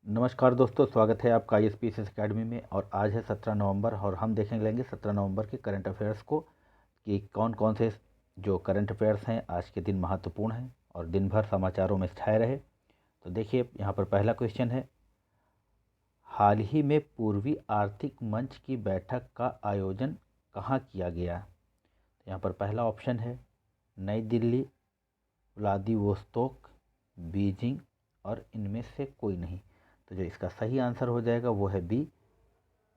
नमस्कार दोस्तों, स्वागत है आपका ISPSS अकेडमी में। और आज है 17 नवंबर और हम देखें लेंगे 17 नवंबर के करंट अफेयर्स को कि कौन कौन से जो करंट अफेयर्स हैं आज के दिन महत्वपूर्ण हैं और दिन भर समाचारों में छाए रहे। तो देखिए, यहाँ पर पहला क्वेश्चन है, हाल ही में पूर्वी आर्थिक मंच की बैठक का आयोजन कहाँ किया गया? तो यहाँ पर पहला ऑप्शन है नई दिल्ली, व्लादिवोस्तोक, बीजिंग और इनमें से कोई नहीं। तो जो इसका सही आंसर हो जाएगा वो है बी,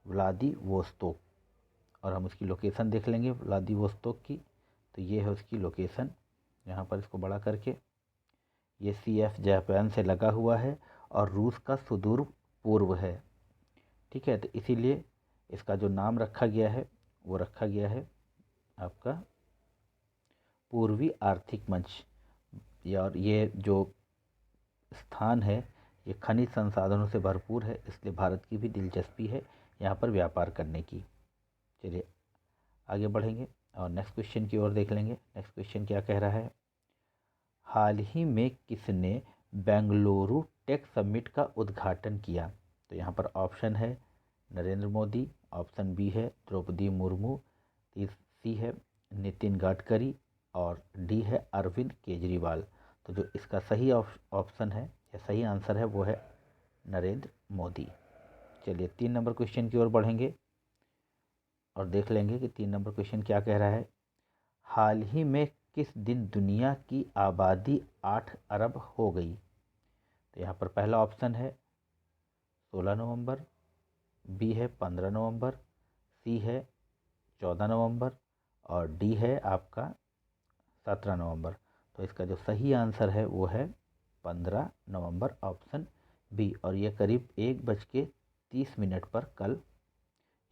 व्लादिवोस्तोक। और हम उसकी लोकेशन देख लेंगे व्लादिवोस्तोक की। तो ये है उसकी लोकेशन, यहाँ पर इसको बड़ा करके, ये CF जापान से लगा हुआ है और रूस का सुदूर पूर्व है। ठीक है, तो इसीलिए इसका जो नाम रखा गया है वो रखा गया है आपका पूर्वी आर्थिक मंच। और ये जो स्थान है ये खनिज संसाधनों से भरपूर है, इसलिए भारत की भी दिलचस्पी है यहाँ पर व्यापार करने की। चलिए आगे बढ़ेंगे और नेक्स्ट क्वेश्चन की ओर देख लेंगे। नेक्स्ट क्वेश्चन क्या कह रहा है, हाल ही में किसने बेंगलुरु टेक समिट का उद्घाटन किया? तो यहाँ पर ऑप्शन है नरेंद्र मोदी, ऑप्शन बी है द्रौपदी मुर्मू, सी है नितिन गडकरी और डी है अरविंद केजरीवाल। तो जो इसका सही ऑप्शन है या सही आंसर है वो है नरेंद्र मोदी। चलिए 3 नंबर क्वेश्चन की ओर बढ़ेंगे और देख लेंगे कि 3 नंबर क्वेश्चन क्या कह रहा है, हाल ही में किस दिन दुनिया की आबादी 8 अरब हो गई? तो यहाँ पर पहला ऑप्शन है 16 नवंबर, बी है 15 नवंबर, सी है 14 नवंबर और डी है आपका 17 नवंबर। तो इसका जो सही आंसर है वो है 15 नवंबर, ऑप्शन बी। और ये करीब 1:30 पर कल,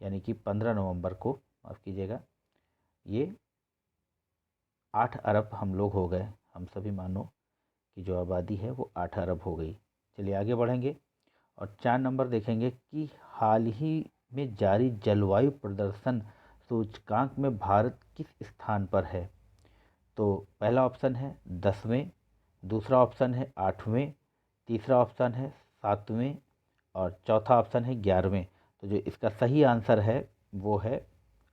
यानी कि 15 नवंबर को, माफ़ कीजिएगा, ये 8 अरब हम लोग हो गए। हम सभी मानो कि जो आबादी है वो 8 अरब हो गई। चलिए आगे बढ़ेंगे और 4 नंबर देखेंगे कि हाल ही में जारी जलवायु प्रदर्शन सूचकांक में भारत किस स्थान पर है? तो पहला ऑप्शन है 10वें, दूसरा ऑप्शन है 8वें, तीसरा ऑप्शन है 7वें और चौथा ऑप्शन है 11वें। तो जो इसका सही आंसर है वो है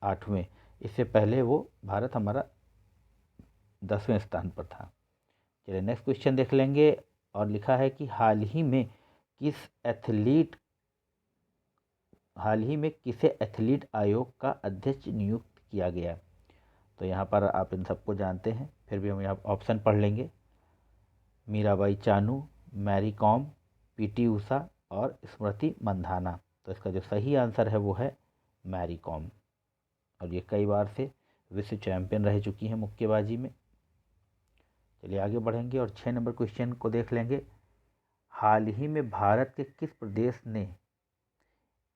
8वें। इससे पहले वो भारत हमारा 10वें स्थान पर था। चलिए नेक्स्ट क्वेश्चन देख लेंगे और लिखा है कि किस एथलीट हाल ही में किसे एथलीट आयोग का अध्यक्ष नियुक्त किया गया? तो यहाँ पर आप इन सबको जानते हैं, फिर भी हम यहाँ ऑप्शन पढ़ लेंगे, मीराबाई चानू, मैरी कॉम, PT उषा और स्मृति मंधाना। तो इसका जो सही आंसर है वो है मैरी कॉम। और ये कई बार से विश्व चैंपियन रह चुकी हैं मुक्केबाजी में। चलिए आगे बढ़ेंगे और 6 नंबर क्वेश्चन को देख लेंगे, हाल ही में भारत के किस प्रदेश ने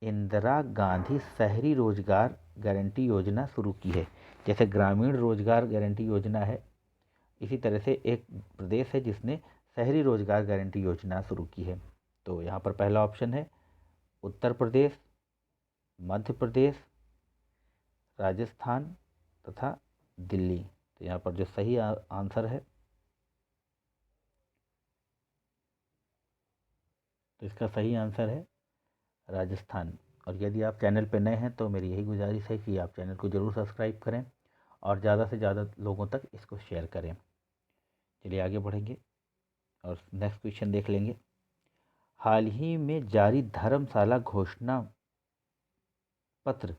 इंदिरा गांधी शहरी रोजगार गारंटी योजना शुरू की है? जैसे ग्रामीण रोजगार गारंटी योजना है, इसी तरह से एक प्रदेश है जिसने शहरी रोजगार गारंटी योजना शुरू की है। तो यहाँ पर पहला ऑप्शन है उत्तर प्रदेश, मध्य प्रदेश, राजस्थान तथा दिल्ली। तो यहाँ पर जो सही आंसर है, तो इसका सही आंसर है राजस्थान। और यदि आप चैनल पर नए हैं तो मेरी यही गुजारिश है कि आप चैनल को ज़रूर सब्सक्राइब करें और ज़्यादा से ज़्यादा लोगों तक इसको शेयर करें। चलिए आगे बढ़ेंगे और नेक्स्ट क्वेश्चन देख लेंगे, हाल ही में जारी धर्मशाला घोषणा पत्र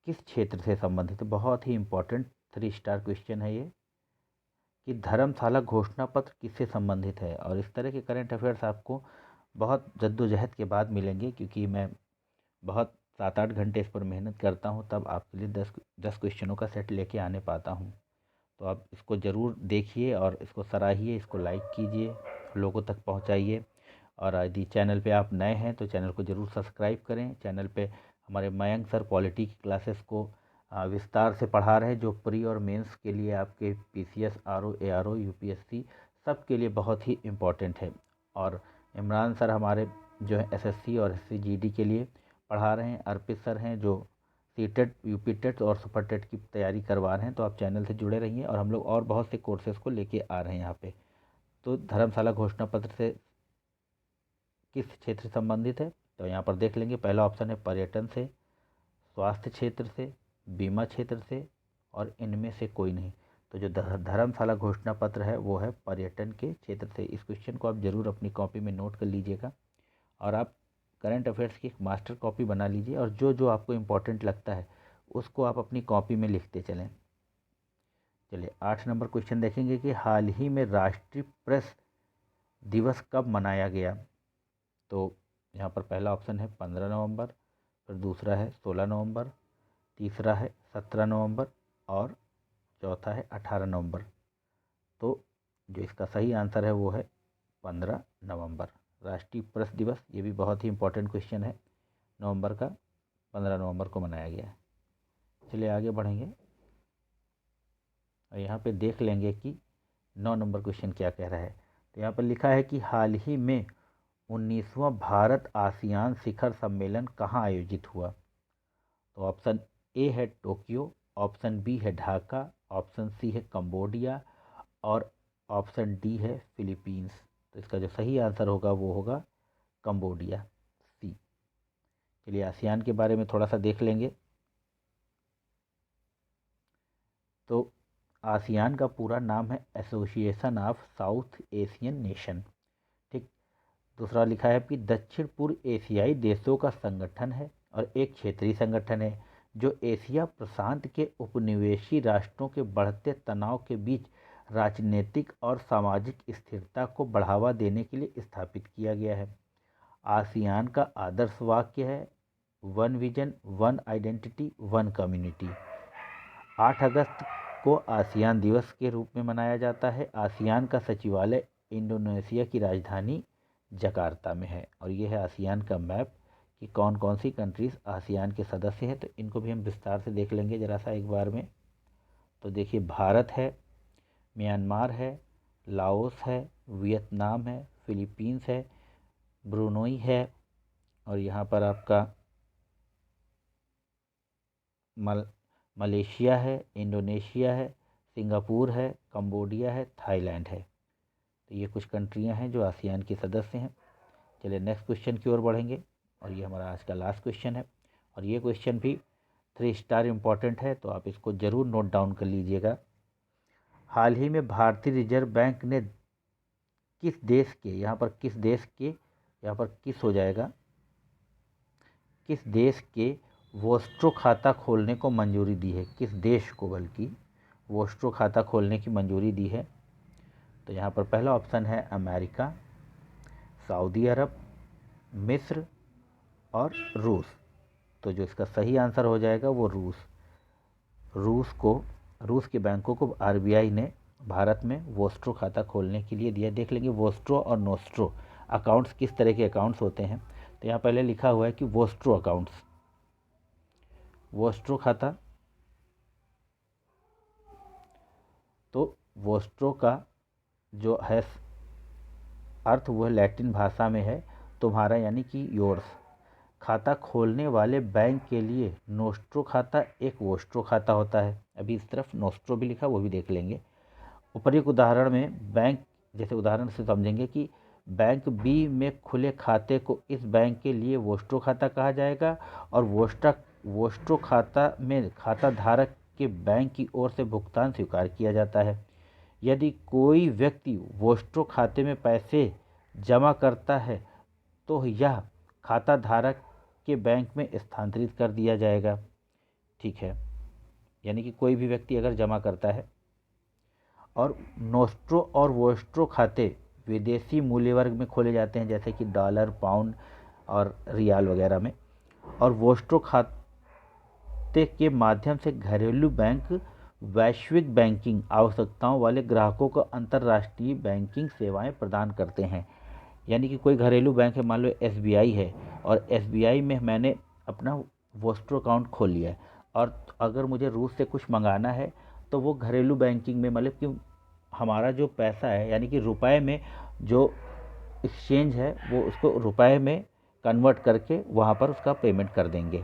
किस क्षेत्र से संबंधित है? बहुत ही इम्पोर्टेंट 3 स्टार क्वेश्चन है ये, कि धर्मशाला घोषणा पत्र किससे संबंधित है। और इस तरह के करंट अफेयर्स आपको बहुत जद्दोजहद के बाद मिलेंगे, क्योंकि मैं बहुत 7-8 घंटे इस पर मेहनत करता हूँ, तब आपके लिए 10 क्वेश्चनों का सेट लेके आने पाता हूँ। तो आप इसको ज़रूर देखिए और इसको सराहिए, इसको लाइक कीजिए, लोगों तक पहुँचाइए। और यदि चैनल पे आप नए हैं तो चैनल को ज़रूर सब्सक्राइब करें। चैनल पे हमारे मयंक सर पॉलिटी की क्लासेस को विस्तार से पढ़ा रहे हैं, जो प्री और मेंस के लिए आपके PCS, RO, ARO, UPSC सब के लिए बहुत ही इम्पोर्टेंट है। और इमरान सर हमारे जो है SSC और SC GD के लिए पढ़ा रहे हैं। अर्पित सर हैं जो सीटेट, यूपी टेट और सुपर टेट की तैयारी करवा रहे हैं। तो आप चैनल से जुड़े रहिए और हम लोग और बहुत से कोर्सेज़ को लेके आ रहे हैं यहाँ पे। तो धर्मशाला घोषणा पत्र से किस क्षेत्र से संबंधित है? तो यहाँ पर देख लेंगे, पहला ऑप्शन है पर्यटन से, स्वास्थ्य क्षेत्र से, बीमा क्षेत्र से और इनमें से कोई नहीं। तो जो धर्मशाला घोषणा पत्र है वो है पर्यटन के क्षेत्र से। इस क्वेश्चन को आप जरूर अपनी कॉपी में नोट कर लीजिएगा और आप करंट अफेयर्स की एक मास्टर कॉपी बना लीजिए और जो जो आपको इम्पोर्टेंट लगता है उसको आप अपनी कॉपी में लिखते चलें। चलिए 8 नंबर क्वेश्चन देखेंगे कि हाल ही में राष्ट्रीय प्रेस दिवस कब मनाया गया? तो यहाँ पर पहला ऑप्शन है 15 नवंबर, फिर दूसरा है 16 नवंबर, तीसरा है 17 नवंबर और चौथा है 18 नवंबर। तो जो इसका सही आंसर है वो है 15 नवंबर, राष्ट्रीय प्रेस दिवस। ये भी बहुत ही इम्पोर्टेंट क्वेश्चन है, नवंबर का 15 नवंबर को मनाया गया है। चलिए आगे बढ़ेंगे और यहाँ पे देख लेंगे कि 9 नंबर क्वेश्चन क्या कह रहा है। तो यहाँ पर लिखा है कि हाल ही में 19वां भारत आसियान शिखर सम्मेलन कहाँ आयोजित हुआ? तो ऑप्शन ए है टोक्यो, ऑप्शन बी है ढाका, ऑप्शन सी है कंबोडिया और ऑप्शन डी है फिलीपींस। तो इसका जो सही आंसर होगा वो होगा कंबोडिया, सी। चलिए आसियान के बारे में थोड़ा सा देख लेंगे। तो आसियान का पूरा नाम है association of south Asian nation, ठीक। दूसरा लिखा है कि दक्षिण पूर्व एशियाई देशों का संगठन है और एक क्षेत्रीय संगठन है जो एशिया प्रशांत के उपनिवेशी राष्ट्रों के बढ़ते तनाव के बीच राजनीतिक और सामाजिक स्थिरता को बढ़ावा देने के लिए स्थापित किया गया है। आसियान का आदर्श वाक्य है one vision, one identity, one community. 8 अगस्त को आसियान दिवस के रूप में मनाया जाता है। आसियान का सचिवालय इंडोनेशिया की राजधानी जकार्ता में है और ये है आसियान का मैप कि कौन कौन सी कंट्रीज़ आसियान के सदस्य हैं। तो इनको भी हम विस्तार से देख लेंगे ज़रा सा एक बार में। तो देखिए, भारत है, म्यांमार है, लाओस है, वियतनाम है, फिलीपींस है, ब्रुनोई है और यहाँ पर आपका मलेशिया है, इंडोनेशिया है, सिंगापुर है, कंबोडिया है, थाईलैंड है। तो ये कुछ कंट्रियां हैं जो आसियान के सदस्य हैं। चलिए नेक्स्ट क्वेश्चन की ओर बढ़ेंगे और ये हमारा आज का लास्ट क्वेश्चन है और ये क्वेश्चन भी 3 स्टार इम्पॉर्टेंट है, तो आप इसको ज़रूर नोट डाउन कर लीजिएगा। हाल ही में भारतीय रिजर्व बैंक ने किस देश के, यहाँ पर किस देश के, यहाँ पर किस हो जाएगा, किस देश के वोस्ट्रो खाता खोलने को मंजूरी दी है? किस देश को बल्कि वोस्ट्रो खाता खोलने की मंजूरी दी है? तो यहाँ पर पहला ऑप्शन है अमेरिका, सऊदी अरब, मिस्र और रूस। तो जो इसका सही आंसर हो जाएगा वो रूस के बैंकों को आरबीआई ने भारत में वोस्ट्रो खाता खोलने के लिए दिया। देख लेंगे वोस्ट्रो और नोस्ट्रो अकाउंट्स किस तरह के अकाउंट्स होते हैं। तो यहाँ पहले लिखा हुआ है कि वोस्ट्रो अकाउंट्स, वोस्ट्रो खाता। तो वोस्ट्रो का जो है अर्थ वह लैटिन भाषा में है तुम्हारा, यानी कि योर्स। खाता खोलने वाले बैंक के लिए नोस्ट्रो खाता एक वोस्ट्रो खाता होता है। अभी इस तरफ नोस्ट्रो भी लिखा, वो भी देख लेंगे। उपर्युक्त उदाहरण में बैंक, जैसे उदाहरण से समझेंगे कि बैंक बी में खुले खाते को इस बैंक के लिए वोस्ट्रो खाता कहा जाएगा और वोस्ट्रो खाता में खाता धारक के बैंक की ओर से भुगतान स्वीकार किया जाता है। यदि कोई व्यक्ति वोस्ट्रो खाते में पैसे जमा करता है तो यह खाता धारक के बैंक में स्थानांतरित कर दिया जाएगा, ठीक है। यानी कि कोई भी व्यक्ति अगर जमा करता है, और नोस्ट्रो और वोस्ट्रो खाते विदेशी मूल्य वर्ग में खोले जाते हैं जैसे कि डॉलर, पाउंड और रियाल वगैरह में, और वोस्ट्रो खाते के माध्यम से घरेलू बैंक वैश्विक बैंकिंग आवश्यकताओं वाले ग्राहकों को अंतर्राष्ट्रीय बैंकिंग सेवाएं प्रदान करते हैं। यानी कि कोई घरेलू बैंक है, मान लो एसबीआई है और एसबीआई में मैंने अपना वोस्ट्रो अकाउंट खोल लिया है और अगर मुझे रूस से कुछ मंगाना है तो वो घरेलू बैंकिंग में, मतलब कि हमारा जो पैसा है यानी कि रुपए में जो एक्सचेंज है वो उसको रुपए में कन्वर्ट करके वहाँ पर उसका पेमेंट कर देंगे।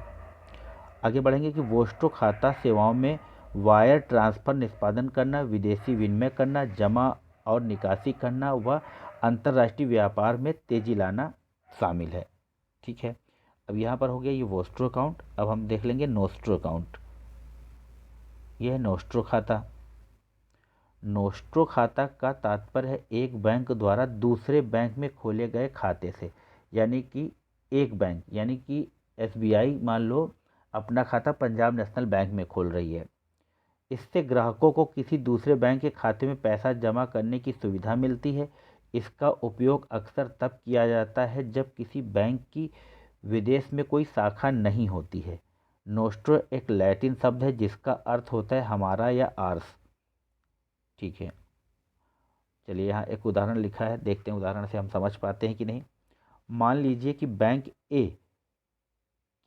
आगे बढ़ेंगे कि वोस्ट्रो खाता सेवाओं में वायर ट्रांसफ़र निष्पादन करना, विदेशी विनिमय करना, जमा और निकासी करना व अंतर्राष्ट्रीय व्यापार में तेजी लाना शामिल है। ठीक है, अब यहाँ पर हो गया ये वोस्ट्रो अकाउंट। अब हम देख लेंगे नोस्ट्रो अकाउंट। यह है नोस्ट्रो खाता। नोस्ट्रो खाता का तात्पर्य है एक बैंक द्वारा दूसरे बैंक में खोले गए खाते से। यानी कि एक बैंक, यानी कि एसबीआई मान लो अपना खाता पंजाब नेशनल बैंक में खोल रही है, इससे ग्राहकों को किसी दूसरे बैंक के खाते में पैसा जमा करने की सुविधा मिलती है। इसका उपयोग अक्सर तब किया जाता है जब किसी बैंक की विदेश में कोई शाखा नहीं होती है। नोस्ट्रो एक लैटिन शब्द है जिसका अर्थ होता है हमारा या आर्स। ठीक है, चलिए यहाँ एक उदाहरण लिखा है, देखते हैं उदाहरण से हम समझ पाते हैं कि नहीं। मान लीजिए कि बैंक ए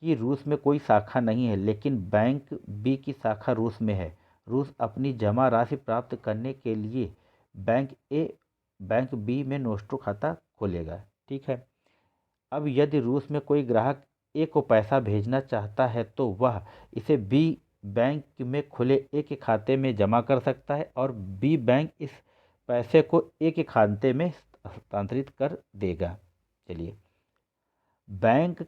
की रूस में कोई शाखा नहीं है, लेकिन बैंक बी की शाखा रूस में है। रूस अपनी जमा राशि प्राप्त करने के लिए बैंक ए बैंक बी में नोस्ट्रो खाता खोलेगा। ठीक है, अब यदि रूस में कोई ग्राहक ए को पैसा भेजना चाहता है तो वह इसे बी बैंक में खुले ए के खाते में जमा कर सकता है और बी बैंक इस पैसे को ए के खाते में हस्तांतरित कर देगा। चलिए, बैंक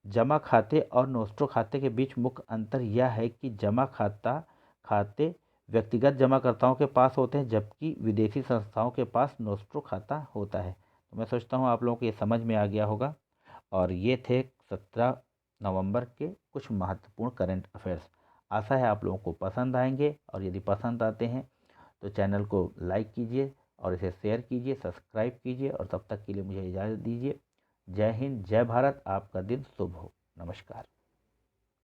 जमा खाते और नोस्ट्रो खाते के बीच मुख्य अंतर यह है कि जमा खाते व्यक्तिगत जमाकर्ताओं के पास होते हैं, जबकि विदेशी संस्थाओं के पास नोस्ट्रो खाता होता है। तो मैं सोचता हूँ आप लोगों को ये समझ में आ गया होगा। और ये थे 17 नवंबर के कुछ महत्वपूर्ण करंट अफेयर्स। आशा है आप लोगों को पसंद आएंगे, और यदि पसंद आते हैं तो चैनल को लाइक कीजिए और इसे शेयर कीजिए, सब्सक्राइब कीजिए, और तब तक के लिए मुझे इजाज़त दीजिए। जय हिंद, जय भारत। आपका दिन शुभ हो। नमस्कार।